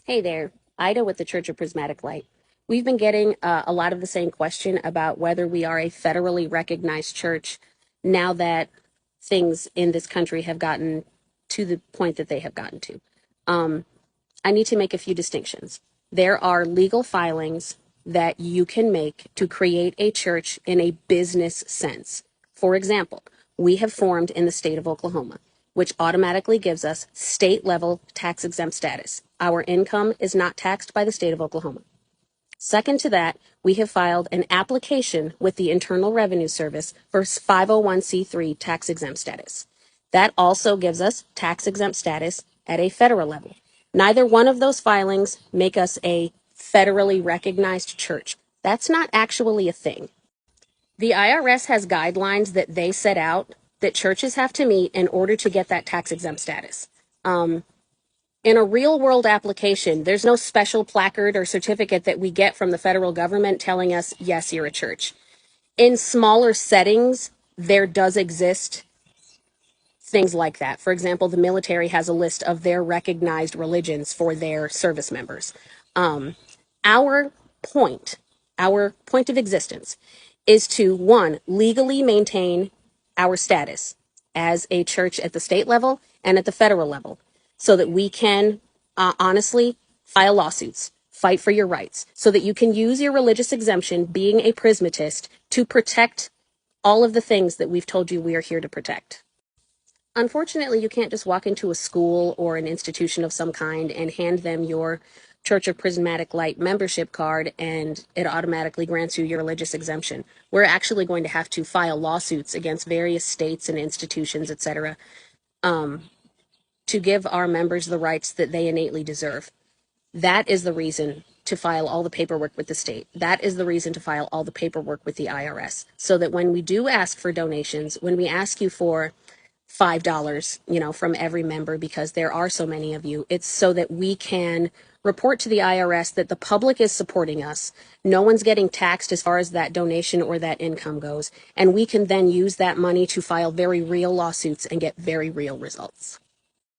Hey there, Ida with the Church of Prismatic Light. We've been getting a lot of the same question about whether we are a federally recognized church now that things in this country have gotten to the point that they have gotten to. I need to make a few distinctions. There are legal filings that you can make to create a church in a business sense. For example, we have formed in the state of Oklahoma, which automatically gives us state level tax exempt status. Our income is not taxed by the state of Oklahoma. Second to that, we have filed an application with the Internal Revenue Service for 501c3 tax exempt status. That also gives us tax exempt status at a federal level. Neither one of those filings make us a federally recognized church. That's not actually a thing. The IRS has guidelines that they set out that churches have to meet in order to get that tax exempt status. In a real world application, there's no special placard or certificate that we get from the federal government telling us, yes, you're a church. In smaller settings, there does exist things like that. For example, the military has a list of their recognized religions for their service members. Our point, our point of existence is to, one, legally maintain our status as a church at the state level and at the federal level so that we can honestly file lawsuits, fight for your rights, so that you can use your religious exemption, being a prismatist, to protect all of the things that we've told you we are here to protect. Unfortunately, you can't just walk into a school or an institution of some kind and hand them your Church of Prismatic Light membership card and it automatically grants you your religious exemption. We're actually going to have to file lawsuits against various states and institutions, etc., to give our members the rights that they innately deserve. That is the reason to file all the paperwork with the state. That is the reason to file all the paperwork with the IRS. So that when we do ask for donations, when we ask you for $5, from every member, because there are so many of you, it's so that we can report to the IRS that the public is supporting us. No one's getting taxed as far as that donation or that income goes. And we can then use that money to file very real lawsuits and get very real results.